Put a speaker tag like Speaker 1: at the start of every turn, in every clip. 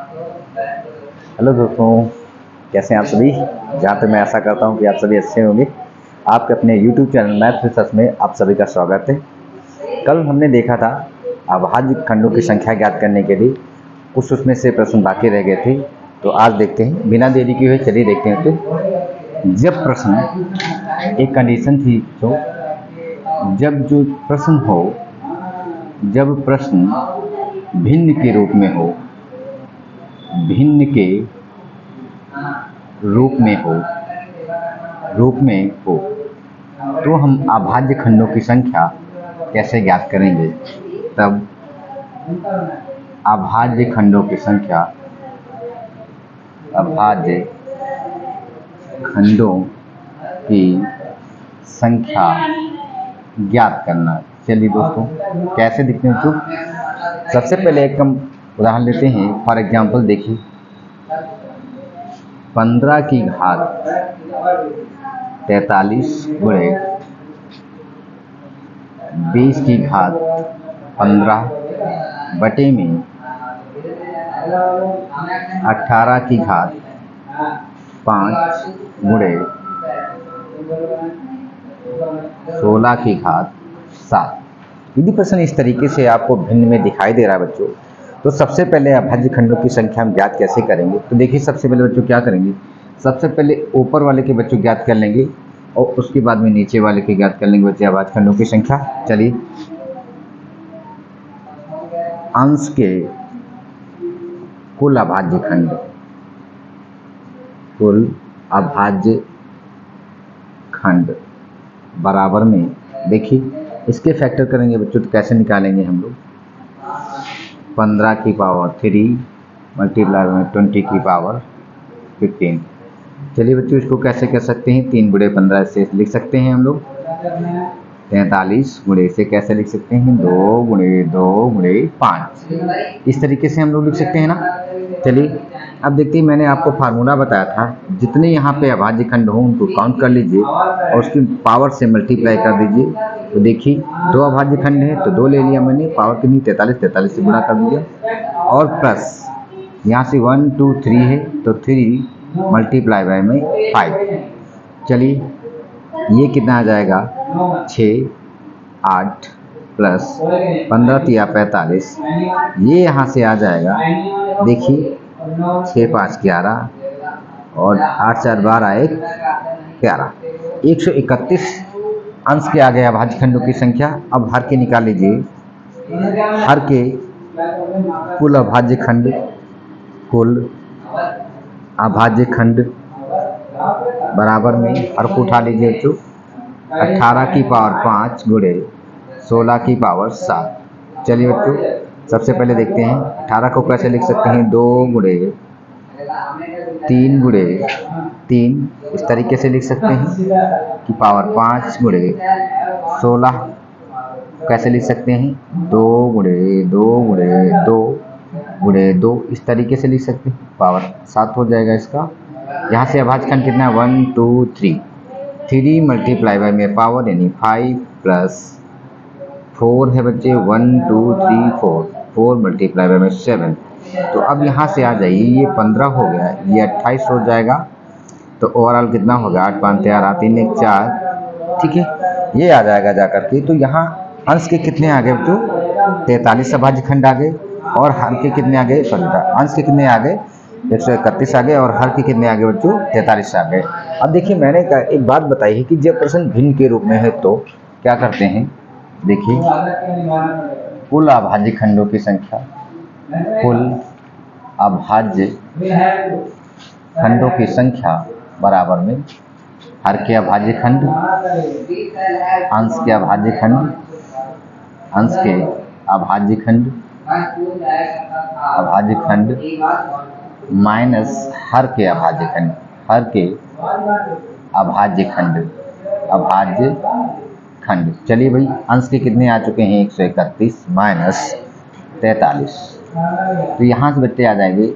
Speaker 1: Hello दोस्तों, कैसे हैं आप सभी। जहाँ तक मैं ऐसा करता हूँ कि आप सभी अच्छे होंगे। आपके अपने YouTube चैनल मैथ रिसर्च में आप सभी का स्वागत है। कल हमने देखा था अभाज्य खंडों की संख्या ज्ञात करने के लिए कुछ उसमें से प्रश्न बाकी रह गए थे। तो आज देखते हैं, बिना देरी किए हुए चलिए देखते हैं। तो जब प्रश्न एक कंडीशन थी, तो जब प्रश्न भिन्न के रूप में हो, रूप में हो तो हम अभाज्य खंडों की संख्या कैसे ज्ञात करेंगे। तब अभाज्य खंडों की संख्या ज्ञात करना। चलिए दोस्तों, कैसे दिखते हैं। तो सबसे पहले एक हम उदाहरण लेते हैं। फॉर एग्जांपल देखिए, 15 की घात 43 गुणे 20 की घात 15 बटे में 18 की घात 5 गुणे 16 की घात 7। यदि प्रश्न इस तरीके से आपको भिन्न में दिखाई दे रहा है बच्चों, तो सबसे पहले अभाज्य खंडों की संख्या हम ज्ञात कैसे करेंगे। तो देखिए, सबसे पहले बच्चों क्या करेंगे, सबसे पहले ऊपर वाले के बच्चों ज्ञात कर लेंगे और उसके बाद में नीचे वाले के ज्ञात कर लेंगे बच्चे अभाज्य खंडों की संख्या। चलिए, अंश के कुल अभाज्य खंड बराबर में, देखिए इसके फैक्टर करेंगे बच्चों। तो कैसे निकालेंगे हम लोग, 15 की पावर 3 मल्टीप्लाई में 20 की पावर 15। चलिए बच्चों, इसको कैसे कर सकते हैं, 3 गुणे 15 से लिख सकते हैं हम लोग। 43 गुणे से कैसे लिख सकते हैं, 2 गुणे 2 गुणे 5। इस तरीके से हम लोग लिख सकते हैं ना। चलिए अब देखते हैं, मैंने आपको फार्मूला बताया था, जितने यहाँ पे अभाज्य खंड हों उनको काउंट कर लीजिए और उसकी पावर से मल्टीप्लाई कर दीजिए। तो देखिए, 2 अभाज्य खंड है तो 2 ले लिया मैंने, पावर कितनी 43 से गुणा कर दीजिए और प्लस यहाँ से 1 2 3 है तो 3 मल्टीप्लाई बाय में 5। चलिए ये कितना आ जाएगा, 6 8 प्लस 15 तिया 45। ये यहाँ से आ जाएगा, देखिए 6 5 11 और 8 4 12 1 11। 131 अंश के आ गए अभाज्य खंडों की संख्या। अब हर के निकाल लीजिए, हर के कुल अभाज्य खंड बराबर में हर को उठा लीजिए तो 18 की पावर 5 गुणे 16 की पावर 7। चलिए बच्चों, सबसे पहले देखते हैं 18 को कैसे लिख सकते हैं, 2 गुणे 3 गुणे 3 इस तरीके से लिख सकते हैं कि पावर 5 गुणे 16 कैसे लिख सकते हैं, 2 गुणे 2 गुणे 2 गुणे 2 इस तरीके से लिख सकते हैं, पावर 7 हो जाएगा इसका। यहाँ से अभाज्य खंड कितना है, 1 2 3 मल्टीप्लाई बाय में पावर यानी 5 प्लस 4 है बच्चे, 1 2 3 4 मल्टीप्लाई बाय में 7। तो अब यहाँ से आ जाइए, ये 15 हो गया, ये 28 हो जाएगा। तो ओवरऑल कितना होगा, 8 5 13 3 1 4। ठीक है, ये आ जाएगा जा करके। तो यहाँ अंश के कितने आ गए बच्चों, 43 अभाज्य खंड आ गए और हर के कितने आ गए, सॉरी अंश के कितने आ गए, 131 आ गए और हर के कितने आ गए बच्चों, 43 आ गए। अब देखिए, मैंने एक बात बताई है कि जब प्रश्न भिन्न के रूप में है तो क्या करते हैं। देखिए, कुल अभाज्य खंडों की संख्या, कुल अभाज्य खंडों की संख्या बराबर में हर के अभाज्य खंड, अंश के अभाज्य खंड माइनस हर के अभाज्य खंड। चलिए भाई, अंश के कितने आ चुके हैं, 131 माइनस 43। तो यहाँ से बच्चे आ जाएंगे,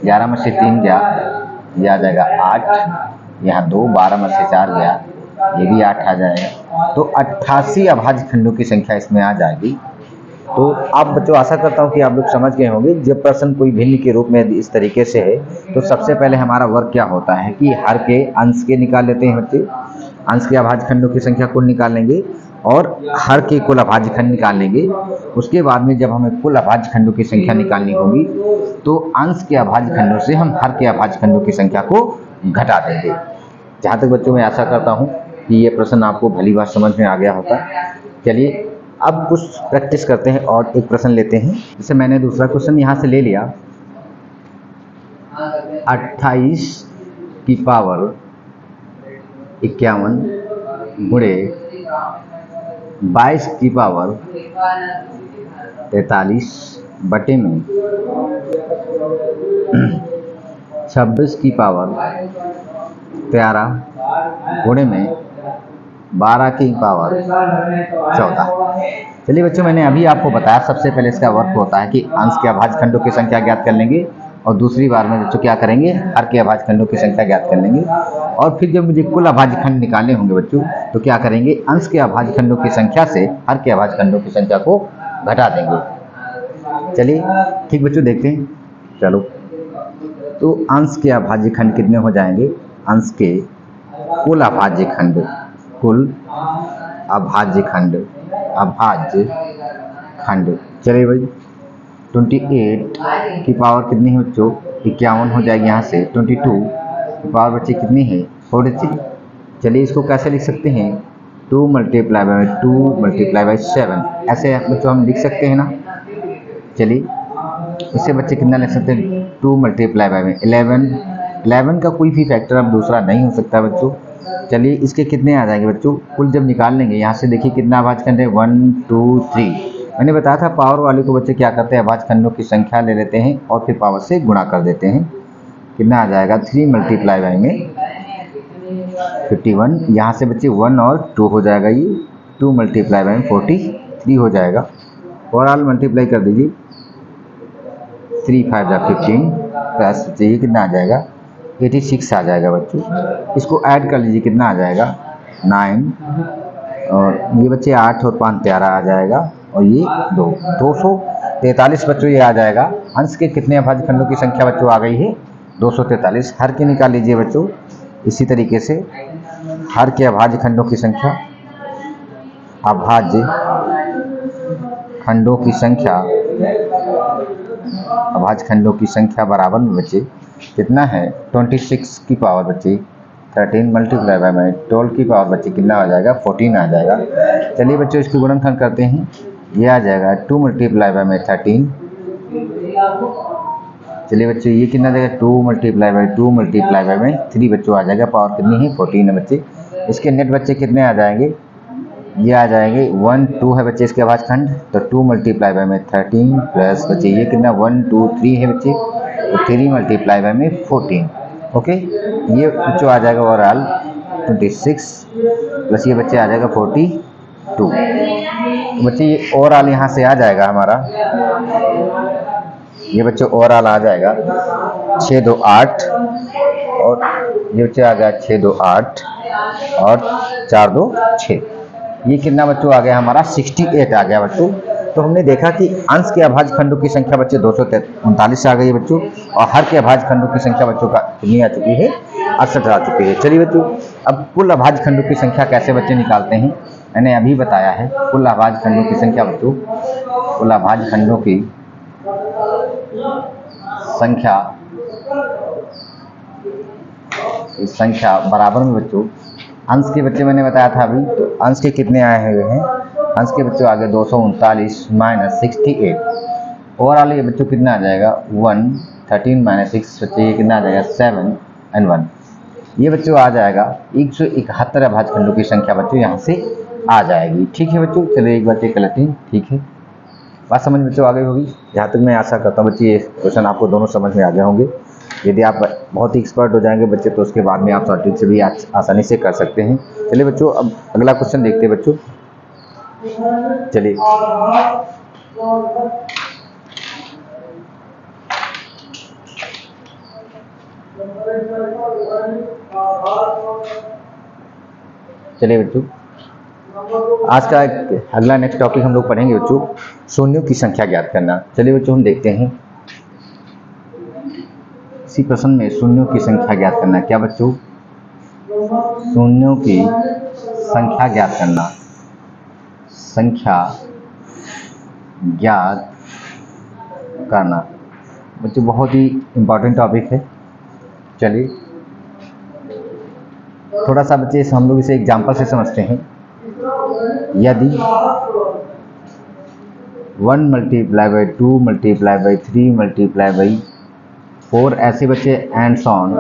Speaker 1: 11 में से 3 गया, ये आ जाएगा 8, यहाँ 2 12 में से 4 गया, ये भी 8 आ जाएगा। तो 88 अभाज्य खंडों की संख्या इसमें आ जाएगी। तो आप बच्चों आशा करता हूँ कि आप लोग समझ गए होंगे। जब प्रश्न कोई भिन्न के रूप में इस तरीके से है तो सबसे पहले हमारा वर्क क्या होता है कि हर के अंश के निकाल लेते हैं बच्चे, अंश के अभाज्य खंडों की संख्या कुल निकाल लेंगे और हर के कुल अभाज्य खंड निकाल लेंगे। उसके बाद में जब हमें कुल अभाज्य खंडों की संख्या निकालनी होगी तो अंश के अभाज्य खंडों से हम हर के अभाज्य खंडों की संख्या को घटा देंगे। जहाँ तक बच्चों मैं आशा करता हूँ कि ये प्रश्न आपको भली बात समझ में आ गया होगा। चलिए अब कुछ प्रैक्टिस करते हैं और एक प्रश्न लेते हैं। जैसे मैंने दूसरा क्वेश्चन यहाँ से ले लिया, 28 की पावर 51 गुणे 22 की पावर 43 बटे में 26 की पावर 13 गुणे में 12 की पावर 14। चलिए बच्चों मैंने अभी आपको बताया सबसे पहले इसका वर्क होता है कि अंश के अभाज्य खंडों की संख्या ज्ञात कर लेंगे और दूसरी बार में बच्चों क्या करेंगे, हर के अभाज्य खंडों की संख्या ज्ञात कर लेंगे और फिर जब मुझे कुल अभाज्य खंड निकालने होंगे बच्चों तो क्या करेंगे, अंश के अभाज्य खंडों की संख्या से हर के अभाज्य खंडों की संख्या को घटा देंगे। चलिए ठीक बच्चों देखते हैं। चलो तो अंश के अभाज्य खंड कितने हो जाएंगे, अंश के कुल अभाज्य खंड, कुल अभाज्य खंड, अभाज्य खंड। चलिए भाई 28 की पावर कितनी है बच्चों, 51 हो जाएगी यहाँ से। 22 की पावर बच्चे कितनी है, 43। चलिए इसको कैसे लिख सकते हैं, 2 मल्टीप्लाई बाई 2 मल्टीप्लाई बाई 7, ऐसे बच्चों हम लिख सकते हैं ना। चलिए इससे बच्चे कितना लिख सकते हैं, 2 मल्टीप्लाई बाई 11 का कोई भी फैक्टर अब दूसरा नहीं हो सकता बच्चों। चलिए इसके कितने आ जाएंगे बच्चों, कुल जब निकाल लेंगे यहाँ से देखिए कितना अभाज्य खंड है, 1 2 3। मैंने बताया था पावर वाले को बच्चे क्या करते हैं, अभाज्य खंडों की संख्या ले लेते हैं और फिर पावर से गुणा कर देते हैं। कितना आ जाएगा, 3 मल्टीप्लाई बाई में 51, यहाँ से बच्चे 1 और 2 हो जाएगा, ये 2 मल्टीप्लाई बाई में 43 हो जाएगा। ओवरऑल मल्टीप्लाई कर दीजिए, 3 5 जा 15 प्लस चाहिए कितना आ जाएगा, 86 आ जाएगा बच्चों। इसको ऐड कर लीजिए कितना आ जाएगा, 9 और ये बच्चे 8 और 5 13 आ जाएगा और ये 243 बच्चों ये आ जाएगा। अंश के कितने अभाज्य खंडों की संख्या बच्चों आ गई है, 243। हर के निकाल लीजिए बच्चों इसी तरीके से, हर के अभाज्य खंडों की संख्या, अभाज्य खंडों की संख्या, अभाज्य खंडों की संख्या बराबर में बच्चे कितना है, 26 की पावर बच्चे 13 मल्टीप्लाई बाई में 12 की पावर बच्चे कितना आ जाएगा, 14 आ जाएगा। चलिए बच्चों इसकी गुणनखंड करते हैं, ये आ जाएगा 2 मल्टीप्लाई बाई में 13। चलिए बच्चों ये कितना आ जाएगा, 2 मल्टीप्लाई बाई 2 मल्टीप्लाई बाई में 3 बच्चों आ जाएगा, पावर कितनी है, 14 है बच्चे। इसके नेट बच्चे कितने आ जाएंगे, ये आ जाएंगे 1 2 है बच्चे इसके अभाज्य खंड, तो 2 मल्टीप्लाई बाई में 13 प्लस बच्चे ये कितना 1 2 3 है बच्चे, तो 3 मल्टीप्लाई बाई में 14। ओके ये बच्चों आ जाएगा ओवरऑल 26 प्लस ये बच्चे आ जाएगा 42। तो बच्चे ये ओवरऑल यहाँ से आ जाएगा हमारा, ये बच्चों ओवरऑल आ जाएगा 6 2 8 और ये बच्चे आ गया 6 2 8 और 4 2 6। ये कितना बच्चों आ गया हमारा, 68 आ गया बच्चों। तो हमने देखा कि अंश के अभाज्य खंडों की संख्या बच्चे 239 आ गई है बच्चों और हर के अभाज्य खंडों की संख्या बच्चों का कितनी आ चुकी है, 68 आ चुकी है। चलिए बच्चों अब कुल अभाज्य खंडों की संख्या कैसे बच्चे निकालते हैं, मैंने अभी बताया है। कुल अभाज्य खंडों की संख्या बच्चों, कुल अभाज्य खंडों की संख्या बराबर में बच्चों अंश के बच्चे मैंने बताया था अभी, तो अंश के कितने आए हुए हैं, अंश के बच्चों आगे 239 माइनस 68। ओवरऑल ये बच्चों कितना आ जाएगा, 1 13 माइनस 6 बच्चे ये कितना आ जाएगा, 7 और 1। ये बच्चों आ जाएगा 171 अभाज्य खंडों की संख्या बच्चों यहाँ से आ जाएगी। ठीक है बच्चों, चलिए एक बार चेक कर लेते हैं। ठीक है, बात समझ में बच्चों आ गई होगी। यहाँ तक मैं आशा करता हूँ बच्चे ये क्वेश्चन आपको दोनों समझ में आ गए होंगे। यदि आप बहुत ही एक्सपर्ट हो जाएंगे बच्चे तो उसके बाद में आप शॉर्ट ट्रिक से भी आसानी से कर सकते हैं। चलिए बच्चों अब अगला क्वेश्चन देखते हैं बच्चों। चलिए चलिए बच्चों आज का अगला नेक्स्ट टॉपिक हम लोग पढ़ेंगे बच्चों, शून्यों की संख्या ज्ञात करना। चलिए बच्चों हम देखते हैं इसी प्रश्न में शून्यों की संख्या ज्ञात करना। क्या बच्चों? शून्यों की संख्या ज्ञात करना, संख्या ज्ञात करना बच्चों बहुत ही इम्पोर्टेंट टॉपिक है। चलिए थोड़ा सा बच्चे हम लोग इसे एग्जाम्पल से समझते हैं। यदि 1 multiply by 2 multiply by 3 multiply by 4 ऐसे बच्चे एंड सॉन,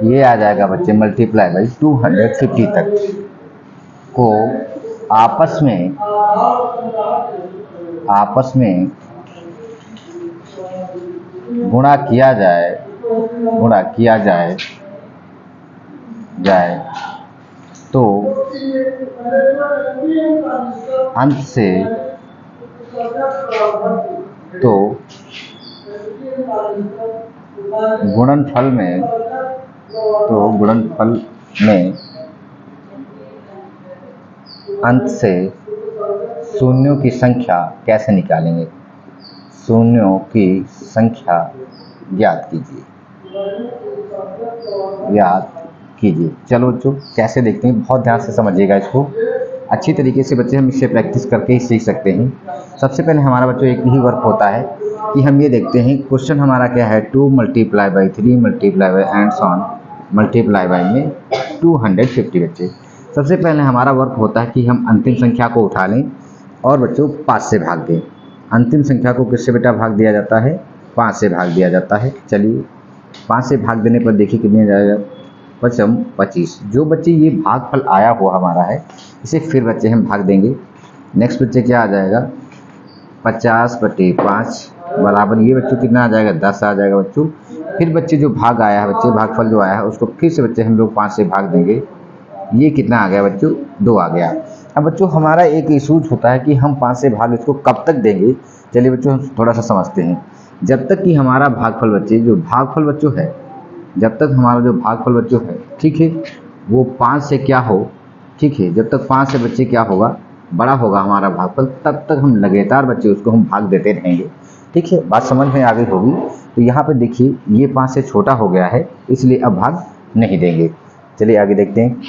Speaker 1: ये आ जाएगा बच्चे मल्टीप्लाई बाई 250 तक को आपस में गुणा किया जाए तो अंत से गुणनफल में अंत से शून्यों की संख्या कैसे निकालेंगे? शून्यों की संख्या ज्ञात कीजिए। चलो बच्चों कैसे देखते हैं, बहुत ध्यान से समझिएगा इसको। अच्छी तरीके से बच्चे हम इससे प्रैक्टिस करके ही सीख सकते हैं। सबसे पहले हमारा बच्चों एक ही वर्क होता है कि हम ये देखते हैं क्वेश्चन हमारा क्या है, 2 multiply by 3 multiply by and so on multiply by में 250 बच्चे। सबसे पहले हमारा वर्क होता है कि हम अंतिम संख्या को उठा लें और बच्चों 5 से भाग दें। अंतिम संख्या को किससे बेटा भाग दिया जाता है? 5 से भाग दिया जाता है। चलिए 5 से भाग देने पर देखिए कितने जाएगा, 25। जो बच्चे ये भागफल आया हुआ हमारा है इसे फिर बच्चे हम भाग देंगे। नेक्स्ट बच्चे क्या आ जाएगा, 50/5 बराबर ये बच्चों कितना आ जाएगा, 10 आ जाएगा बच्चों। फिर बच्चे जो भाग आया है बच्चे, भागफल जो आया है उसको फिर से बच्चे हम लोग 5 से भाग देंगे। ये कितना आ गया बच्चों, 2 आ गया। अब बच्चों हमारा एक इशूज होता है कि हम 5 से भाग इसको कब तक देंगे। चलिए बच्चों हम थोड़ा सा समझते हैं। जब तक कि हमारा भागफल बच्चे जो भागफल बच्चों है, जब तक हमारा जो भागफल बच्चों है, ठीक है, वो 5 से क्या हो, ठीक है, जब तक 5 से बच्चे क्या होगा, बड़ा होगा हमारा भागफल, तब तक हम लगातार बच्चे उसको हम भाग देते रहेंगे। ठीक है, बात समझ में आ गई होगी। तो यहाँ पे देखिए ये 5 से छोटा हो गया है इसलिए अब भाग नहीं देंगे। चलिए आगे देखते हैं।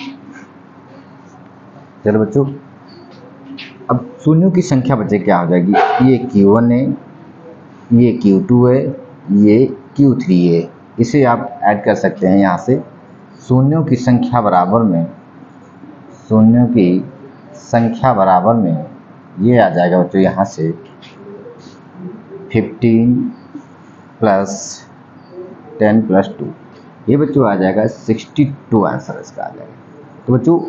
Speaker 1: चलो बच्चों अब शून्यों की संख्या बच्चे क्या हो जाएगी, ये Q1 है, ये Q2 है, ये Q3 है। इसे आप ऐड कर सकते हैं यहाँ से। शून्यों की संख्या बराबर में ये आ जाएगा बच्चों यहाँ से 15 + 10 + 2, ये बच्चों आ जाएगा 62 आंसर इसका आ जाएगा। तो बच्चों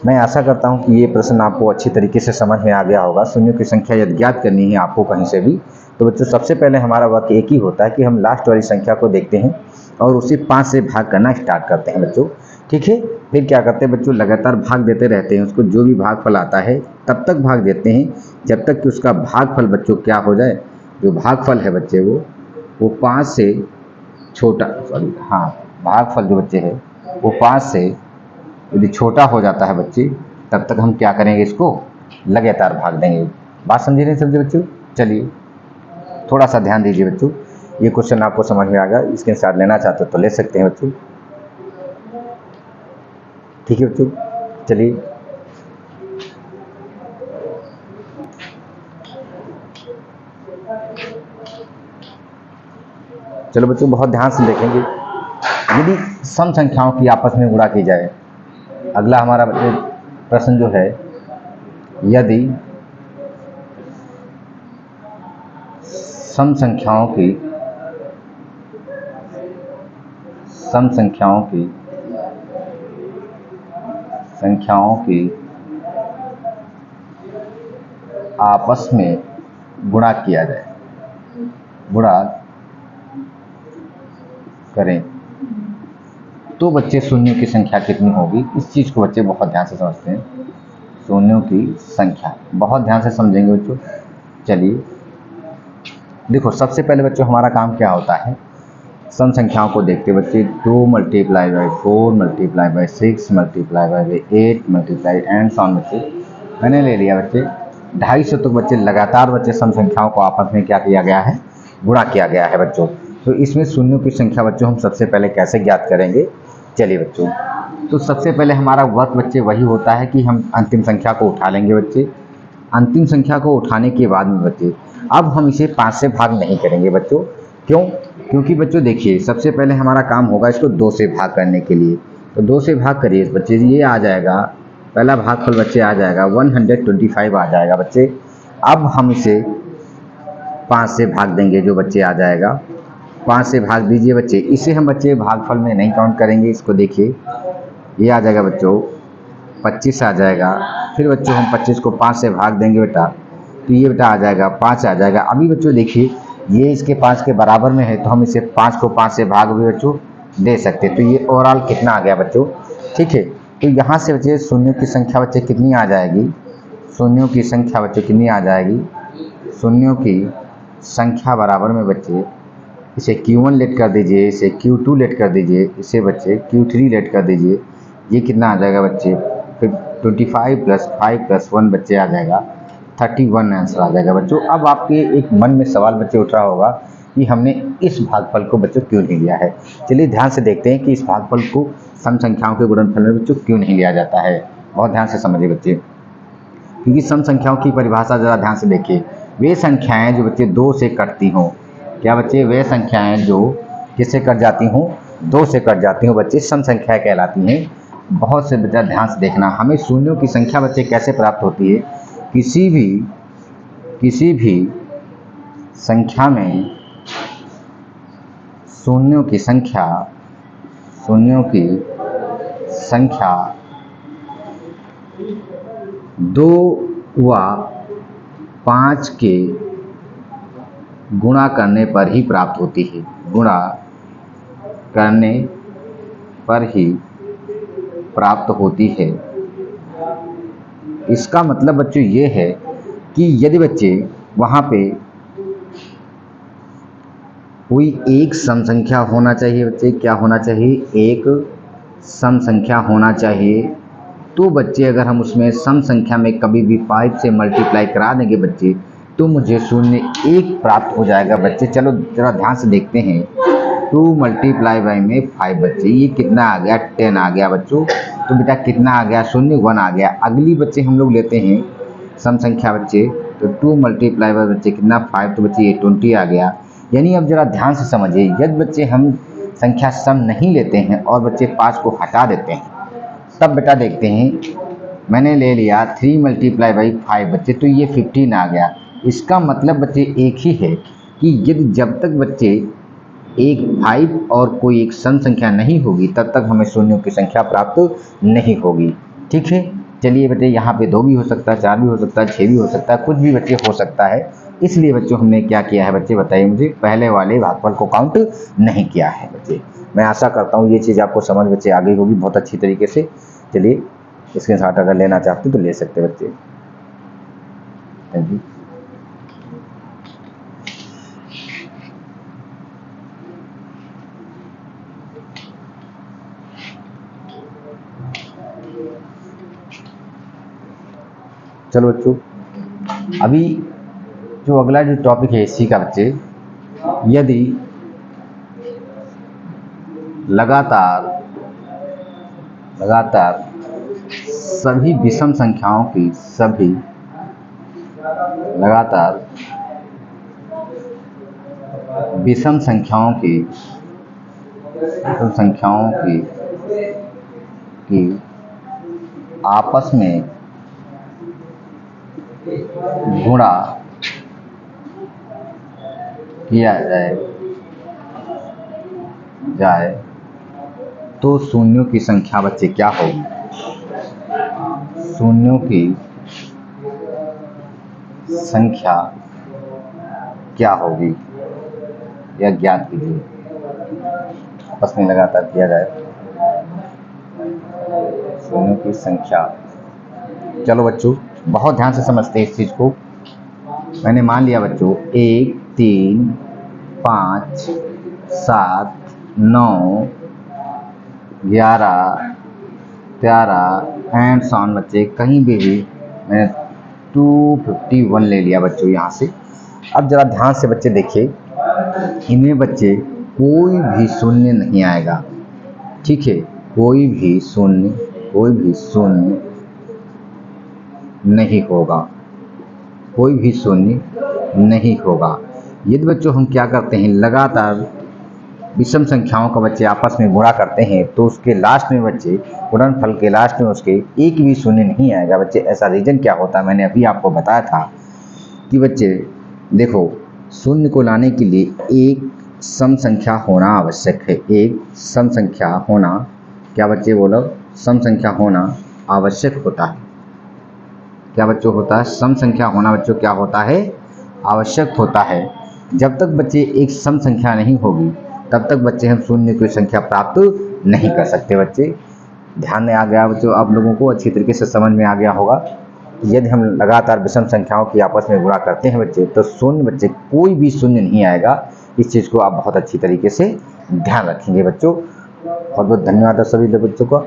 Speaker 1: मैं आशा करता हूँ कि ये प्रश्न आपको अच्छी तरीके से समझ में आ गया होगा। शून्यों की संख्या यदि ज्ञात करनी है आपको कहीं से भी, तो बच्चों सबसे पहले हमारा वर्क एक ही होता है कि हम लास्ट वाली संख्या को देखते हैं और उसे 5 से भाग करना स्टार्ट करते हैं बच्चों। ठीक है, फिर क्या करते हैं बच्चों, लगातार भाग देते रहते हैं उसको। जो भी भागफल आता है तब तक भाग देते हैं जब तक कि उसका भागफल बच्चों क्या हो जाए, जो भागफल है बच्चे वो 5 से छोटा, भागफल जो बच्चे है वो 5 से यदि छोटा हो जाता है बच्चे, तब तक हम क्या करेंगे, इसको लगातार भाग देंगे। बात समझे नहीं समझे बच्चों? चलिए थोड़ा सा ध्यान दीजिए बच्चों, ये क्वेश्चन आपको समझ में आ गया। इसके साथ लेना चाहते हो तो ले सकते हैं बच्चों। ठीक है बच्चों, चलिए चलो बच्चों बहुत ध्यान से देखेंगे। यदि सम संख्याओं की आपस में गुणा की जाए, अगला हमारा बच्चे प्रश्न जो है, यदि सम संख्याओं की आपस में गुणा किया जाए, गुणा करें तो बच्चे शून्यों की संख्या कितनी होगी। इस चीज़ को बच्चे बहुत ध्यान से समझते हैं। शून्यों की संख्या बहुत ध्यान से समझेंगे बच्चों। चलिए देखो सबसे पहले बच्चों हमारा काम क्या होता है सम संख्याओं को देखते बच्चे 2 multiply by 4 multiply by 6 multiply by 8 multiply and so on बच्चे मैंने ले लिया बच्चे 250 तक बच्चे लगातार बच्चे सम संख्याओं को आपस में क्या किया गया है, गुणा किया गया है बच्चों। तो इसमें शून्यों की संख्या बच्चों हम सबसे पहले कैसे ज्ञात करेंगे, चलिए बच्चों। तो सबसे पहले हमारा वर्क बच्चे वही होता है कि हम अंतिम संख्या को उठा लेंगे बच्चे। अंतिम संख्या को उठाने के बाद में बच्चे अब हम इसे 5 से भाग नहीं करेंगे बच्चों। क्यों? क्योंकि बच्चों देखिए सबसे पहले हमारा काम होगा इसको 2 से भाग करने के लिए। तो 2 से भाग करिए बच्चे, ये आ जाएगा पहला भागफल बच्चे आ जाएगा 125 आ जाएगा बच्चे। अब हम इसे 5 से भाग देंगे, जो बच्चे आ जाएगा 5 से भाग दीजिए बच्चे। इसे हम बच्चे भागफल में नहीं काउंट करेंगे, इसको देखिए ये आ जाएगा बच्चों 25 आ जाएगा। फिर बच्चों हम 25 को 5 से भाग देंगे बेटा, तो ये बेटा आ जाएगा 5 आ जाएगा। अभी बच्चों देखिए ये इसके 5 के बराबर में है, तो हम इसे 5 को 5 से भाग भी बच्चों दे सकते। तो ये ओवरऑल कितना आ गया बच्चों, ठीक है। तो यहाँ से बच्चे शून्यों की संख्या बच्चे कितनी आ जाएगी, शून्यों की संख्या बच्चे कितनी आ जाएगी, शून्यों की संख्या बराबर में बच्चे इसे Q1 लेट कर दीजिए, इसे Q2 लेट कर दीजिए, इसे बच्चे Q3 लेट कर दीजिए। ये कितना आ जाएगा बच्चे, फिर 25 + 5 + 1 बच्चे आ जाएगा 31 आंसर आ जाएगा बच्चों। अब आपके एक मन में सवाल बच्चे उठ रहा होगा कि हमने इस भागफल को बच्चों क्यों नहीं लिया है। चलिए ध्यान से देखते हैं कि इस भागफल को सम संख्याओं के गुणनफल में बच्चों क्यों नहीं लिया जाता है। बहुत ध्यान से समझिए बच्चे, क्योंकि सम संख्याओं की परिभाषा ज़रा ध्यान से देखिए। वे संख्याएं जो बच्चे 2 से कटती हों, क्या बच्चे, वे संख्याएं जो किससे कट जाती हों, 2 से कट जाती हों बच्चे सम संख्याएं कहलाती हैं। बहुत से बच्चा ध्यान से देखना, हमें शून्यों की संख्या बच्चे कैसे प्राप्त होती है। किसी भी संख्या में शून्यों की संख्या 2 व 5 के गुणा करने पर ही प्राप्त होती है, गुणा करने पर ही प्राप्त होती है। इसका मतलब बच्चों ये है कि यदि बच्चे वहाँ पे कोई एक सम संख्या होना चाहिए बच्चे, क्या होना चाहिए, एक सम संख्या होना चाहिए। तो बच्चे अगर हम उसमें सम संख्या में कभी भी 5 से मल्टीप्लाई करा देंगे बच्चे, तो मुझे 0 प्राप्त हो जाएगा बच्चे। चलो जरा ध्यान से देखते हैं, 2 मल्टीप्लाई बाई में 5 बच्चे, ये कितना आ गया, 10 आ गया बच्चों। तो बेटा कितना आ गया, 0 1 आ गया। अगली बच्चे हम लोग लेते हैं सम संख्या बच्चे, तो 2 मल्टीप्लाई बाई बच्चे कितना 5, तो बच्चे ये 20 आ गया। यानी अब जरा ध्यान से समझिए, यदि बच्चे हम संख्या सम नहीं लेते हैं और बच्चे 5 को हटा देते हैं, तब बेटा देखते हैं मैंने ले लिया 3 मल्टीप्लाई बाई 5 बच्चे, तो ये 15 आ गया। इसका मतलब बच्चे एक ही है कि यदि जब तक बच्चे एक 5 और कोई एक सम संख्या नहीं होगी, तब तक हमें शून्यों की संख्या प्राप्त नहीं होगी, ठीक है। चलिए बच्चे यहाँ पे 2 भी हो सकता है, 4 भी हो सकता है, 6 भी हो सकता है, कुछ भी बच्चे हो सकता है। इसलिए बच्चों हमने क्या किया है बच्चे, बताइए मुझे, पहले वाले भागफल को काउंट नहीं किया है बच्चे। मैं आशा करता हूँ ये चीज़ आपको समझ बच्चे आ गई होगी बहुत अच्छी तरीके से। चलिए इसके साथ अगर लेना चाहते तो ले सकते बच्चे। Thank you. चलो बच्चों, अभी जो अगला जो टॉपिक है इसी का बच्चे, यदि लगातार सभी विषम संख्याओं की विषम संख्याओं की आपस में गुणा किया जाए तो शून्यों की संख्या बच्चे क्या होगी, शून्यों की संख्या क्या होगी, यह ज्ञात कीजिए। आपस में लगातार किया जाए शून्यों की संख्या। चलो बच्चों बहुत ध्यान से समझते हैं इस चीज़ को। मैंने मान लिया बच्चों 1 3 5 7 9, 11, 13 एंड सॉन बच्चे कहीं भी मैंने 251 ले लिया बच्चों यहाँ से। अब जरा ध्यान से बच्चे देखिए, इनमें बच्चे कोई भी शून्य नहीं आएगा, ठीक है, कोई भी शून्य नहीं होगा, कोई भी शून्य नहीं होगा। यदि बच्चों हम क्या करते हैं, लगातार विषम संख्याओं का बच्चे आपस में गुणा करते हैं तो उसके लास्ट में बच्चे गुणनफल के लास्ट में उसके एक भी शून्य नहीं आएगा बच्चे। ऐसा रीजन क्या होता है, मैंने अभी आपको बताया था कि बच्चे देखो, शून्य को लाने के लिए एक सम संख्या होना आवश्यक है, एक सम संख्या होना, क्या बच्चे बोलो, सम संख्या होना आवश्यक होता है। क्या बच्चों होता है, सम संख्या होना बच्चों क्या होता है, आवश्यक होता है। जब तक बच्चे एक सम संख्या नहीं होगी तब तक बच्चे हम शून्य की संख्या प्राप्त नहीं कर सकते बच्चे। ध्यान में आ गया बच्चों, आप लोगों को अच्छी तरीके से समझ में आ गया होगा। यदि हम लगातार विषम संख्याओं की आपस में गुणा करते हैं बच्चे तो शून्य बच्चे कोई भी शून्य नहीं आएगा। इस चीज़ को आप बहुत अच्छी तरीके से ध्यान रखेंगे बच्चों। बहुत बहुत धन्यवाद है सभी बच्चों को।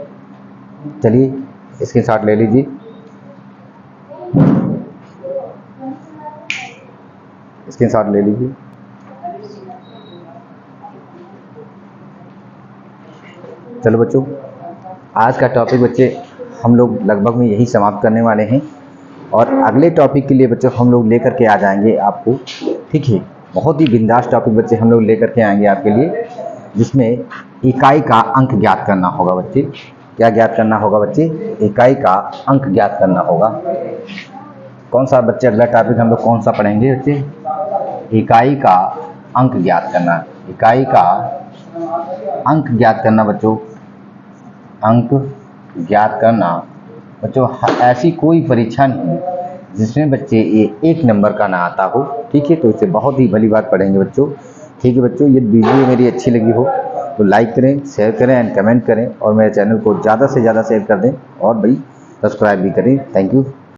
Speaker 1: चलिए स्क्रीनशॉट ले लीजिए, स्क्रीनशॉट ले लीजिए। चलो बच्चों, आज का टॉपिक बच्चे हम लोग लगभग में यही समाप्त करने वाले हैं और अगले टॉपिक के लिए बच्चों हम लोग लेकर के आ जाएंगे आपको, ठीक है। बहुत ही बिंदास टॉपिक बच्चे हम लोग लेकर के आएंगे आपके लिए, जिसमें इकाई का अंक ज्ञात करना होगा बच्चे। क्या ज्ञात करना होगा बच्चे, इकाई का अंक ज्ञात करना होगा। कौन सा बच्चे अगला टॉपिक हम लोग कौन सा पढ़ेंगे बच्चे, इकाई का अंक ज्ञात करना, इकाई का अंक ज्ञात करना बच्चों, अंक ज्ञात करना बच्चों। ऐसी कोई परीक्षा नहीं जिसमें बच्चे ये एक नंबर का ना आता हो, ठीक है। तो इसे बहुत ही भली बात पढ़ेंगे बच्चों, ठीक है बच्चों। ये वीडियो मेरी अच्छी लगी हो तो लाइक करें, शेयर करें एंड कमेंट करें और मेरे चैनल को ज़्यादा से ज़्यादा शेयर कर दें और भाई सब्सक्राइब भी करें। Thank you.